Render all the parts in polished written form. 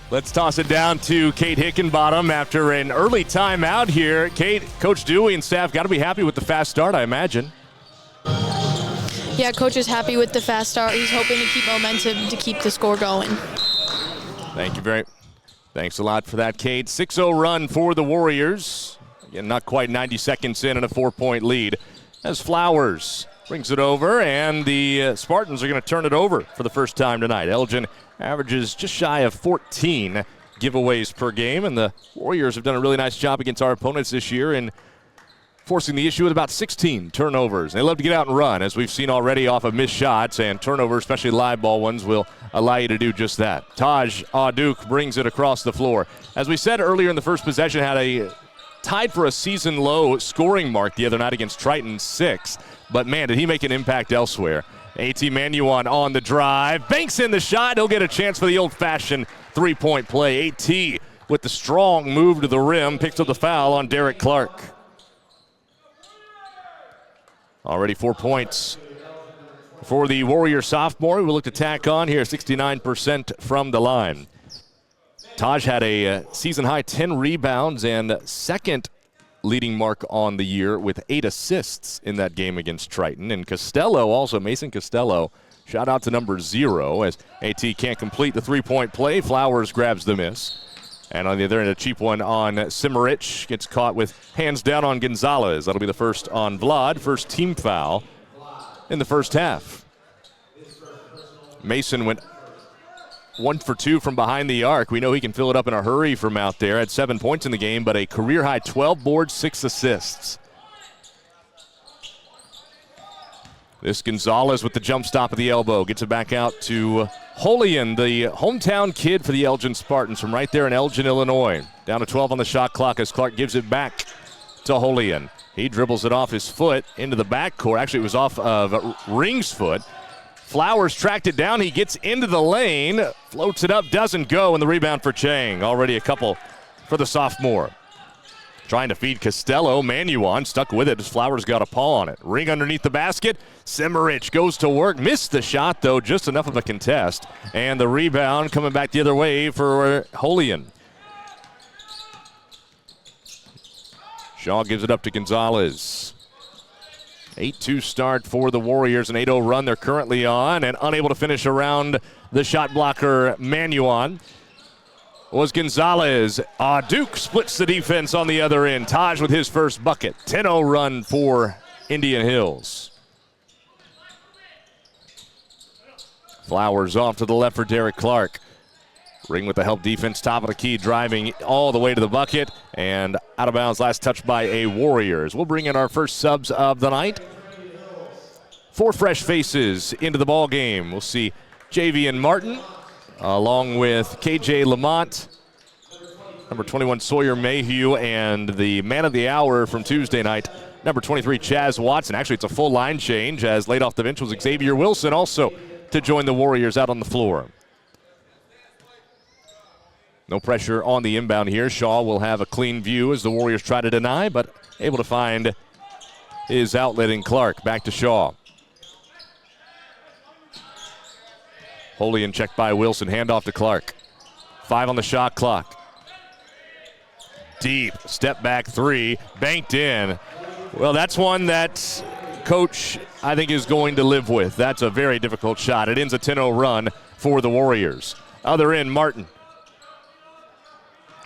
Let's toss it down to Kate Hickenbottom after an early timeout here. Kate, Coach Dewey and staff got to be happy with the fast start, I imagine. Yeah, Coach is happy with the fast start. He's hoping to keep momentum to keep the score going. Thanks a lot for that, Kate. 6-0 run for the Warriors. Again, not quite 90 seconds in and a 4-point lead as Flowers brings it over, and the Spartans are going to turn it over for the first time tonight. Elgin averages just shy of 14 giveaways per game, and the Warriors have done a really nice job against our opponents this year in forcing the issue with about 16 turnovers. They love to get out and run, as we've seen already off of missed shots, and turnovers, especially live ball ones, will allow you to do just that. Taj Aduk brings it across the floor. As we said earlier in the first possession, had a tied for a season-low scoring mark the other night against Triton, 6. But, man, did he make an impact elsewhere. A.T. Manuan on the drive. Banks in the shot. He'll get a chance for the old-fashioned three-point play. A.T. with the strong move to the rim. Picks up the foul on Derek Clark. Already 4 points for the Warrior sophomore. We'll look to tack on here, 69% from the line. Taj had a season-high 10 rebounds and second leading mark on the year with 8 assists in that game against Triton. And Costello also, Mason Costello, shout out to number 0 as AT can't complete the three-point play. Flowers grabs the miss. And on the other end, a cheap one on Simerich. Gets caught with hands down on Gonzalez. That'll be the first on Vlad. First team foul in the first half. Mason went 1 for 2 from behind the arc. We know he can fill it up in a hurry from out there. Had 7 points in the game, but a career-high 12 boards, 6 assists. This Gonzalez with the jump stop at the elbow. Gets it back out to Holian, the hometown kid for the Elgin Spartans from right there in Elgin, Illinois. Down to 12 on the shot clock as Clark gives it back to Holian. He dribbles it off his foot into the backcourt. Actually, it was off of Ring's foot. Flowers tracked it down. He gets into the lane, floats it up, doesn't go, and the rebound for Chang. Already a couple for the sophomore. Trying to feed Costello. Manuan stuck with it as Flowers got a paw on it. Ring underneath the basket. Simerich goes to work. Missed the shot, though. Just enough of a contest. And the rebound coming back the other way for Holian. Shaw gives it up to Gonzalez. 8-2 start for the Warriors. An 8-0 run they're currently on. And unable to finish around the shot blocker, Manuan. Was Gonzalez. Duke splits the defense on the other end. Taj with his first bucket. 10-0 run for Indian Hills. Flowers off to the left for Derek Clark. Ring with the help defense, top of the key, driving all the way to the bucket. And out of bounds, last touch by a Warriors. We'll bring in our first subs of the night. 4 fresh faces into the ball game. We'll see Javian Martin, along with KJ Lamont, number 21 Sawyer Mayhew, and the man of the hour from Tuesday night, number 23 Chaz Watson. Actually, it's a full line change as laid off the bench was Xavier Wilson also to join the Warriors out on the floor. No pressure on the inbound here. Shaw will have a clean view as the Warriors try to deny, but able to find his outlet in Clark. Back to Shaw. Holian checked by Wilson. Handoff to Clark. 5 on the shot clock. Deep. Step back 3. Banked in. Well, that's one that Coach, I think, is going to live with. That's a very difficult shot. It ends a 10-0 run for the Warriors. Other end, Martin.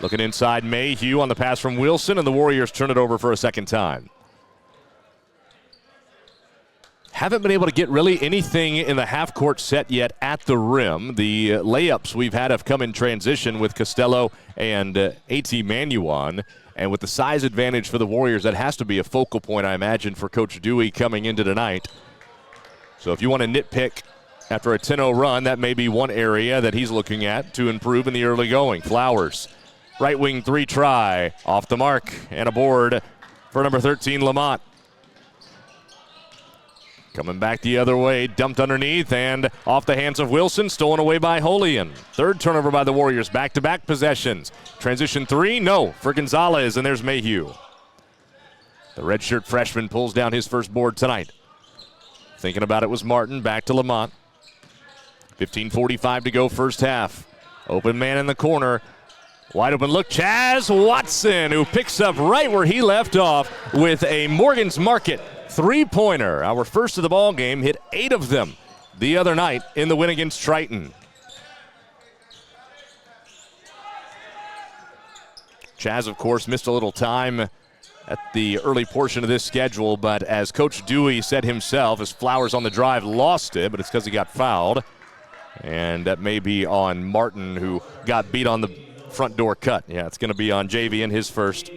Looking inside, Mayhew on the pass from Wilson, and the Warriors turn it over for a second time. Haven't been able to get really anything in the half-court set yet at the rim. The layups we've had have come in transition with Costello and A.T. Manuan. And with the size advantage for the Warriors, that has to be a focal point, I imagine, for Coach Dewey coming into tonight. So if you want to nitpick after a 10-0 run, that may be one area that he's looking at to improve in the early going. Flowers. Right wing 3 try. Off the mark. And a board for number 13, Lamont. Coming back the other way. Dumped underneath and off the hands of Wilson. Stolen away by Holian. Third turnover by the Warriors. Back-to-back possessions. Transition 3. No for Gonzalez. And there's Mayhew. The redshirt freshman pulls down his first board tonight. Thinking about it was Martin. Back to Lamont. 15:45 to go first half. Open man in the corner. Wide open look, Chaz Watson, who picks up right where he left off with a Morgan's Market three-pointer. Our first of the ball game, hit 8 of them the other night in the win against Triton. Chaz, of course, missed a little time at the early portion of this schedule, but as Coach Dewey said himself, as Flowers on the drive lost it, but it's because he got fouled. And that may be on Martin, who got beat on the front door cut. Yeah, it's going to be on JV in his first.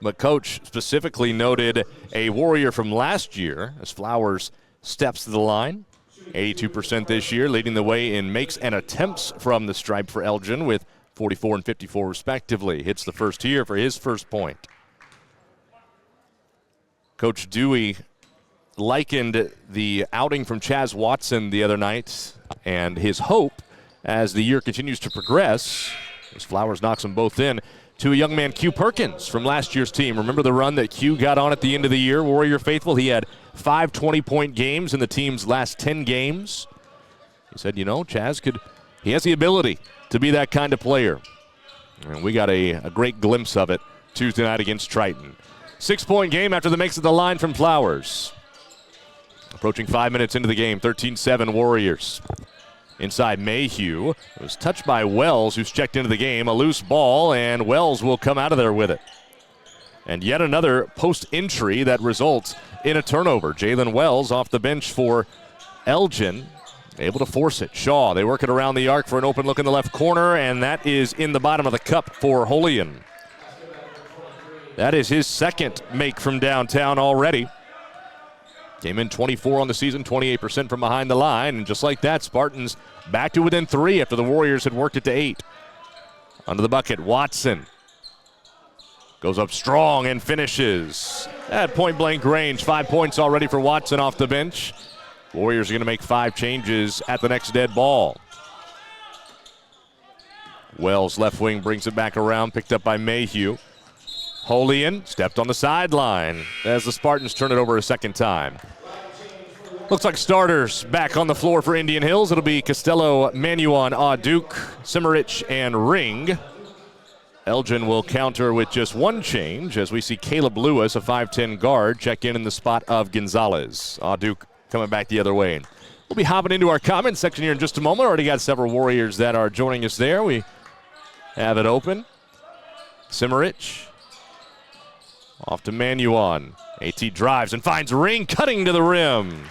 But Coach specifically noted a Warrior from last year as Flowers steps to the line. 82% this year, leading the way in makes and attempts from the stripe for Elgin with 44 and 54 respectively. Hits the first here for his first point. Coach Dewey likened the outing from Chaz Watson the other night and his hope as the year continues to progress, as Flowers knocks them both in, to a young man, Q Perkins, from last year's team. Remember the run that Q got on at the end of the year, Warrior faithful? He had 5 20-point games in the team's last 10 games. He said, you know, Chaz he has the ability to be that kind of player. And we got a great glimpse of it Tuesday night against Triton. 6-point game after the makes of the line from Flowers. Approaching 5 minutes into the game, 13-7 Warriors. Inside Mayhew. It was touched by Wells, who's checked into the game. A loose ball, and Wells will come out of there with it. And yet another post-entry that results in a turnover. Jalen Wells off the bench for Elgin, able to force it. Shaw, they work it around the arc for an open look in the left corner, and that is in the bottom of the cup for Holian. That is his second make from downtown already. Came in 24 on the season, 28% from behind the line. And just like that, Spartans back to within 3 after the Warriors had worked it to 8. Under the bucket, Watson goes up strong and finishes at point-blank range. 5 points already for Watson off the bench. Warriors are going to make 5 changes at the next dead ball. Wells, left wing, brings it back around, picked up by Mayhew. Holian stepped on the sideline as the Spartans turn it over a second time. Looks like starters back on the floor for Indian Hills. It'll be Costello, Manuon, Duke, Simmerich, and Ring. Elgin will counter with just 1 change as we see Caleb Lewis, a 5'10 guard, check in the spot of Gonzalez. Duke coming back the other way. We'll be hopping into our comments section here in just a moment. Already got several Warriors that are joining us there. We have it open. Simmerich. Off to Manuon. AT drives and finds Ring cutting to the rim.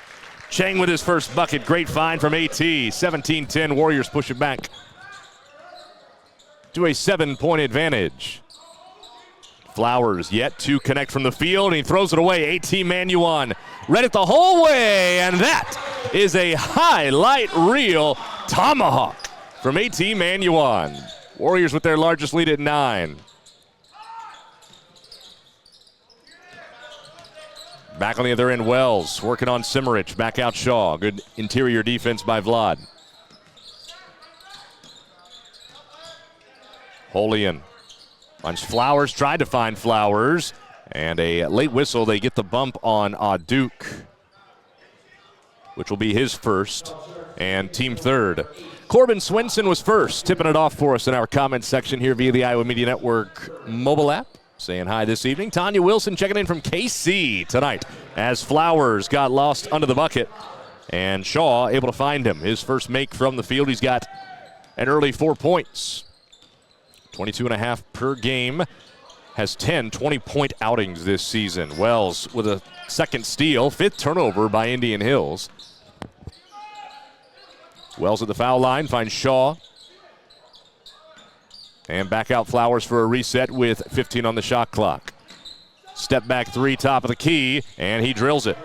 Chang with his first bucket. Great find from AT. 17-10. Warriors push it back to a 7-point advantage. Flowers yet to connect from the field, and he throws it away. AT Manuon read it the whole way, and that is a highlight reel tomahawk from AT Manuon. Warriors with their largest lead at 9. Back on the other end, Wells working on Simmerich. Back out Shaw. Good interior defense by Vlad. Holian finds Flowers. Tried to find Flowers. And a late whistle. They get the bump on Duke, which will be his first and team third. Corbin Swenson was first, tipping it off for us in our comments section here via the Iowa Media Network mobile app. Saying hi this evening. Tanya Wilson checking in from KC tonight as Flowers got lost under the bucket. And Shaw able to find him. His first make from the field. He's got an early 4 points. 22.5 per game. Has 10 20-point outings this season. Wells with a second steal. 5th turnover by Indian Hills. Wells at the foul line finds Shaw. And back out Flowers for a reset with 15 on the shot clock. Step back 3, top of the key, and he drills it.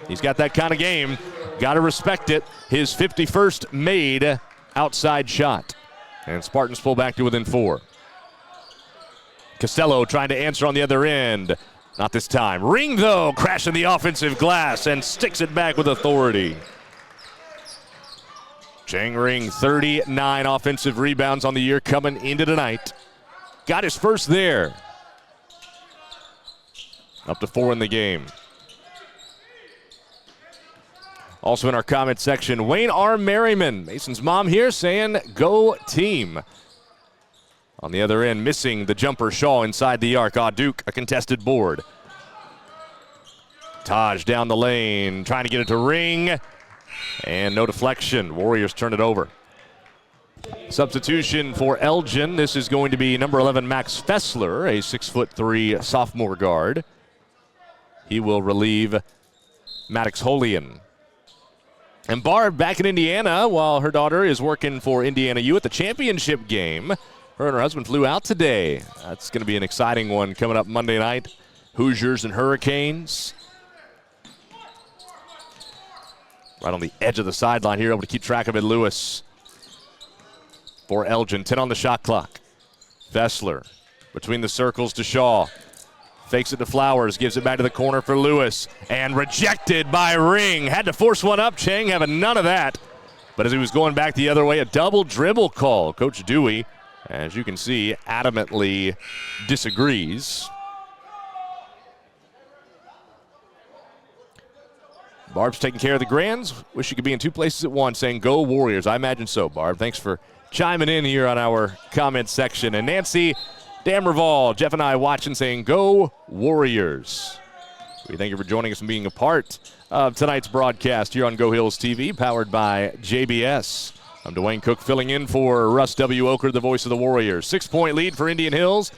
He's got that kind of game. Got to respect it. His 51st made outside shot. And Spartans pull back to within 4. Costello trying to answer on the other end. Not this time. Ring, though, crashing the offensive glass and sticks it back with authority. Chang Ring, 39 offensive rebounds on the year coming into tonight. Got his first there. Up to 4 in the game. Also in our comment section, Wayne R. Merriman, Mason's mom here, saying go team. On the other end, missing the jumper, Shaw inside the arc. Duke, a contested board. Taj down the lane, trying to get it to Ring. And no deflection. Warriors turn it over. Substitution for Elgin. This is going to be number 11, Max Fessler, a 6'3" sophomore guard. He will relieve Maddox Holian. And Barb back in Indiana while her daughter is working for Indiana U at the championship game. Her and her husband flew out today. That's going to be an exciting one coming up Monday night. Hoosiers and Hurricanes. Right on the edge of the sideline here, able to keep track of it, Lewis. For Elgin, 10 on the shot clock. Fessler between the circles to Shaw. Fakes it to Flowers, gives it back to the corner for Lewis. And rejected by Ring. Had to force one up, Chang having none of that. But as he was going back the other way, a double dribble call. Coach Dewey, as you can see, adamantly disagrees. Barb's taking care of the Grands. Wish you could be in two places at once, saying go Warriors. I imagine so, Barb. Thanks for chiming in here on our comment section. And Nancy Dammerval, Jeff and I watching, saying go Warriors. We thank you for joining us and being a part of tonight's broadcast here on Go Hills TV, powered by JBS. I'm Dewayne Cook filling in for Russ W. Oker, the voice of the Warriors. 6-point lead for Indian Hills.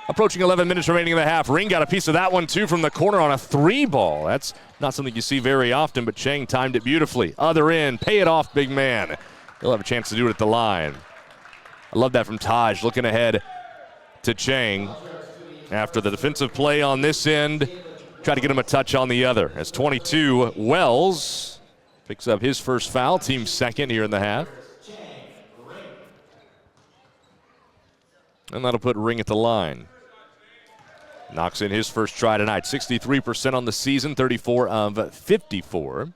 Approaching 11 minutes remaining in the half. Ring got a piece of that one, too, from the corner on a 3-ball. That's not something you see very often, but Chang timed it beautifully. Other end, pay it off, big man. He'll have a chance to do it at the line. I love that from Taj, looking ahead to Chang. After the defensive play on this end, try to get him a touch on the other. As 22, Wells picks up his first foul, team second here in the half. And that'll put Ring at the line. Knocks in his first try tonight. 63% on the season, 34 of 54.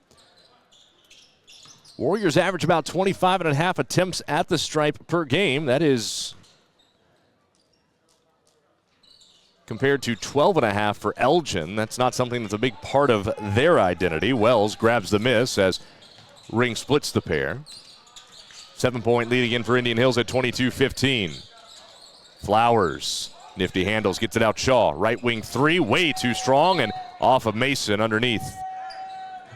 Warriors average about 25.5 attempts at the stripe per game. That is compared to 12.5 for Elgin. That's not something that's a big part of their identity. Wells grabs the miss as Ring splits the pair. 7-point lead again for Indian Hills at 22-15. Flowers, nifty handles, gets it out Shaw. Right wing three, way too strong, and off of Mason underneath.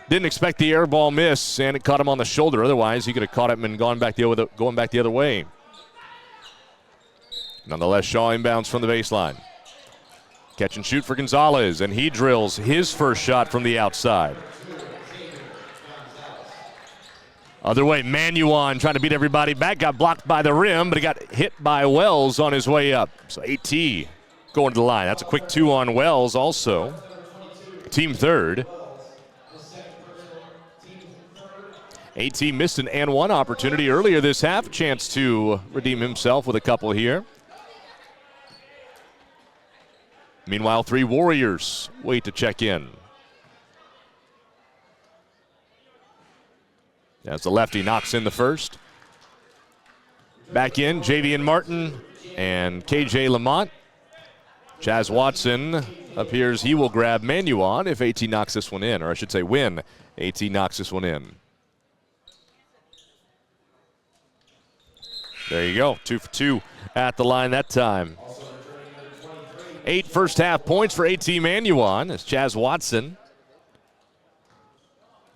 Didn't expect the air ball miss, and it caught him on the shoulder. Otherwise, he could have caught him and going back the other way. Nonetheless, Shaw inbounds from the baseline. Catch and shoot for Gonzalez, and he drills his first shot from the outside. Other way, Manuon trying to beat everybody back. Got blocked by the rim, but he got hit by Wells on his way up. So AT going to the line. That's a quick 2 on Wells also. Team third. AT missed an and one opportunity earlier this half. A chance to redeem himself with a couple here. Meanwhile, 3 Warriors wait to check in. As the lefty knocks in the first. Back in, Javian Martin and KJ Lamont. Chaz Watson appears he will grab Manuon if AT knocks this one in, or I should say when AT knocks this one in. There you go, 2 for 2 at the line that time. 8 first half points for AT Manuon as Chaz Watson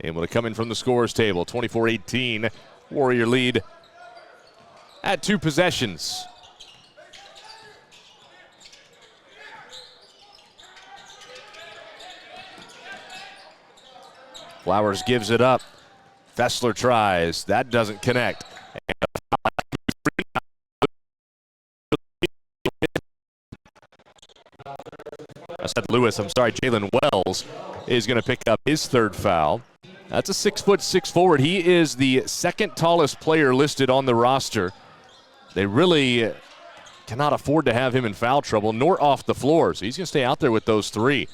able to come in from the scorer's table. 24-18, Warrior lead at 2 possessions. Flowers gives it up. Fessler tries. That doesn't connect. I said Lewis, I'm sorry, Jalen Wells is going to pick up his third foul. That's a 6'6" forward. He is the second tallest player listed on the roster. They really cannot afford to have him in foul trouble, nor off the floor. So he's going to stay out there with those 3.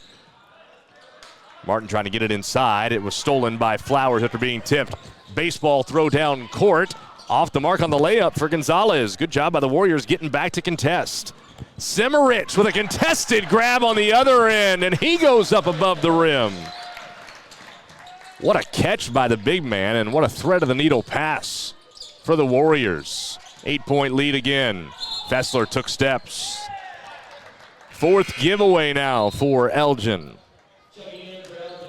Martin trying to get it inside. It was stolen by Flowers after being tipped. Baseball throw down court. Off the mark on the layup for Gonzalez. Good job by the Warriors getting back to contest. Semerich with a contested grab on the other end, and he goes up above the rim. What a catch by the big man, and what a thread of the needle pass for the Warriors. 8-point lead again. Fessler took steps. Fourth giveaway now for Elgin.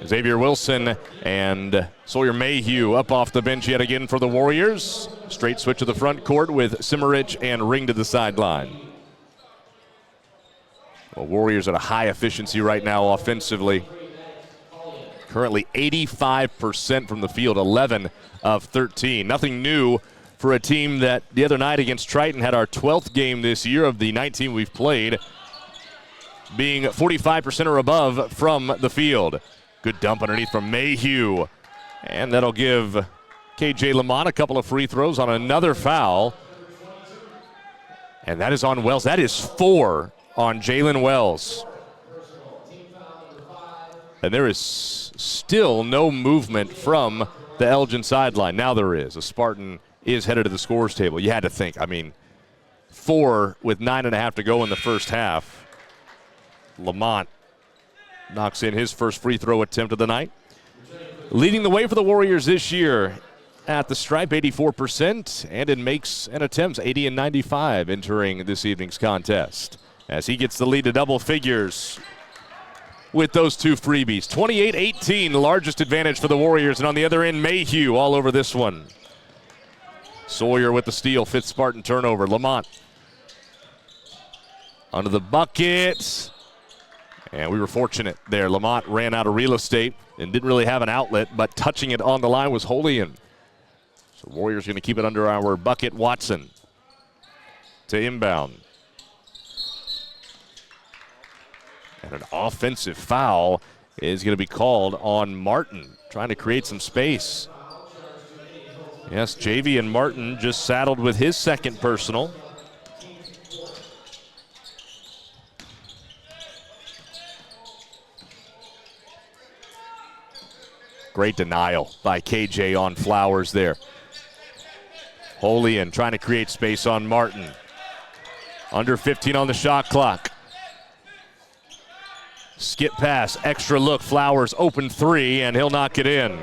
Xavier Wilson and Sawyer Mayhew up off the bench yet again for the Warriors. Straight switch to the front court with Simmerich and Ring to the sideline. Well, Warriors at a high efficiency right now offensively. Currently 85% from the field, 11 of 13. Nothing new for a team that the other night against Triton had our 12th game this year of the 19 we've played, being 45% or above from the field. Good dump underneath from Mayhew. And that'll give KJ Lamont a couple of free throws on another foul. And that is on Wells. That is 4 on Jalen Wells. And there is still no movement from the Elgin sideline. Now there is. A Spartan is headed to the scores table. You had to think. 4 with 9.5 to go in the first half. Lamont knocks in his first free throw attempt of the night. Leading the way for the Warriors this year at the stripe, 84%, and in makes and attempts, 80 and 95 entering this evening's contest. As he gets the lead to double figures with those two freebies. 28-18, the largest advantage for the Warriors, and on the other end, Mayhew all over this one. Sawyer with the steal, fifth Spartan turnover. Lamont under the bucket. And we were fortunate there. Lamont ran out of real estate and didn't really have an outlet, but touching it on the line was Holian. So Warriors going to keep it under our bucket. Watson to inbound. And an offensive foul is going to be called on Martin, trying to create some space. Yes, JV and Martin just saddled with his second personal. Great denial by KJ on Flowers there. Holian trying to create space on Martin. Under 15 on the shot clock. Skip pass, extra look, Flowers open three, and he'll knock it in.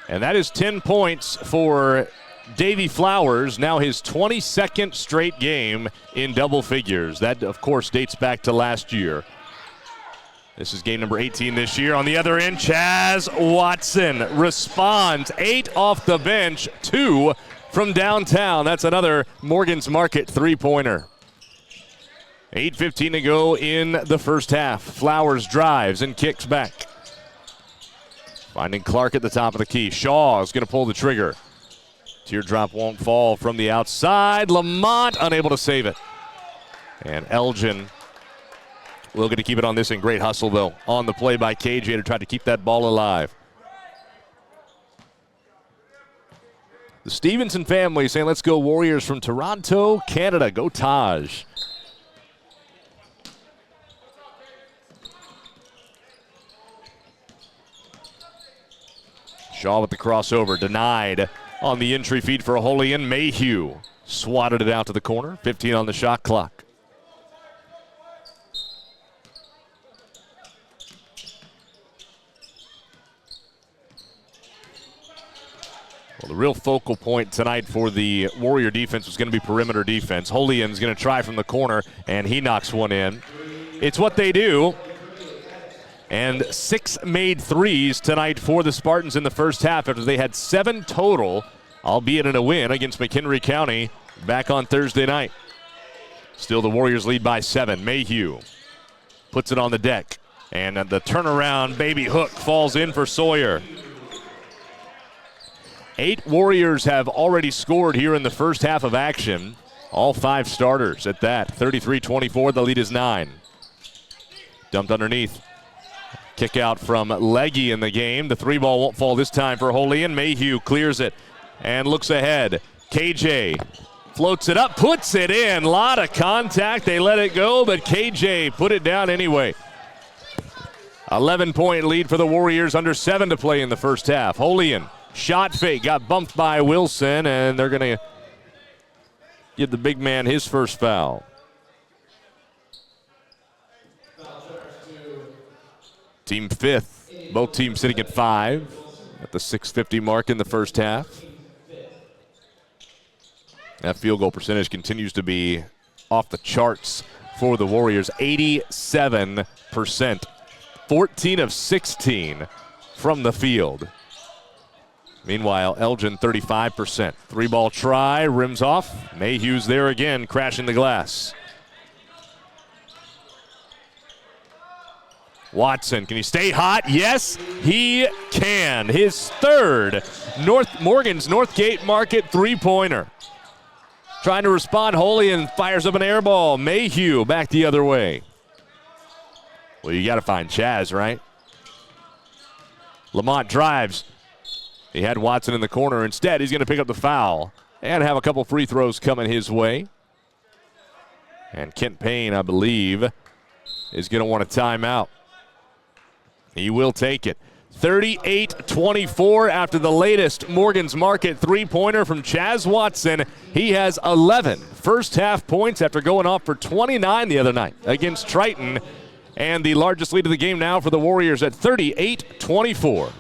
And that is 10 points for Davy Flowers, now his 22nd straight game in double figures. That, of course, dates back to last year. This is game number 18 this year. On the other end, Chaz Watson responds. 8 off the bench, 2 from downtown. That's another Morgan's Market three-pointer. 8:15 to go in the first half. Flowers drives and kicks back. Finding Clark at the top of the key. Shaw is going to pull the trigger. Teardrop won't fall from the outside. Lamont unable to save it. And Elgin will get to keep it on this in great hustle, though, on the play by KJ to try to keep that ball alive. The Stevenson family saying, let's go Warriors from Toronto, Canada. Go Taj. Shaw with the crossover, denied on the entry feed for Holian. Mayhew swatted it out to the corner. 15 on the shot clock. Well, the real focal point tonight for the Warrior defense was going to be perimeter defense. Holian's going to try from the corner, and he knocks one in. It's what they do. And 6 made threes tonight for the Spartans in the first half after they had 7 total, albeit in a win against McHenry County back on Thursday night. Still the Warriors lead by 7. Mayhew puts it on the deck. And the turnaround baby hook falls in for Sawyer. 8 Warriors have already scored here in the first half of action. All 5 starters at that. 33-24, the lead is 9. Dumped underneath. Kick out from Leggy in the game. The 3-ball won't fall this time for Holian. Mayhew clears it and looks ahead. KJ floats it up, puts it in. Lot of contact. They let it go, but KJ put it down anyway. 11-point lead for the Warriors, under 7 to play in the first half. Holian, shot fake, got bumped by Wilson, and they're going to give the big man his first foul. Team fifth. Both teams sitting at 5 at the 6:50 mark in the first half. That field goal percentage continues to be off the charts for the Warriors. 87%. 14 of 16 from the field. Meanwhile, Elgin 35%. 3-ball try, rims off. Mayhew's there again, crashing the glass. Watson, can he stay hot? Yes, he can. His third Morgan's Northgate Market three-pointer. Trying to respond, Holy, and fires up an air ball. Mayhew back the other way. Well, you got to find Chaz, right? Lamont drives. He had Watson in the corner. Instead, he's going to pick up the foul and have a couple free throws coming his way. And Kent Payne, I believe, is going to want a timeout. He will take it. 38-24 after the latest Morgan's Market three-pointer from Chaz Watson. He has 11 first-half points after going off for 29 the other night against Triton. And the largest lead of the game now for the Warriors at 38-24.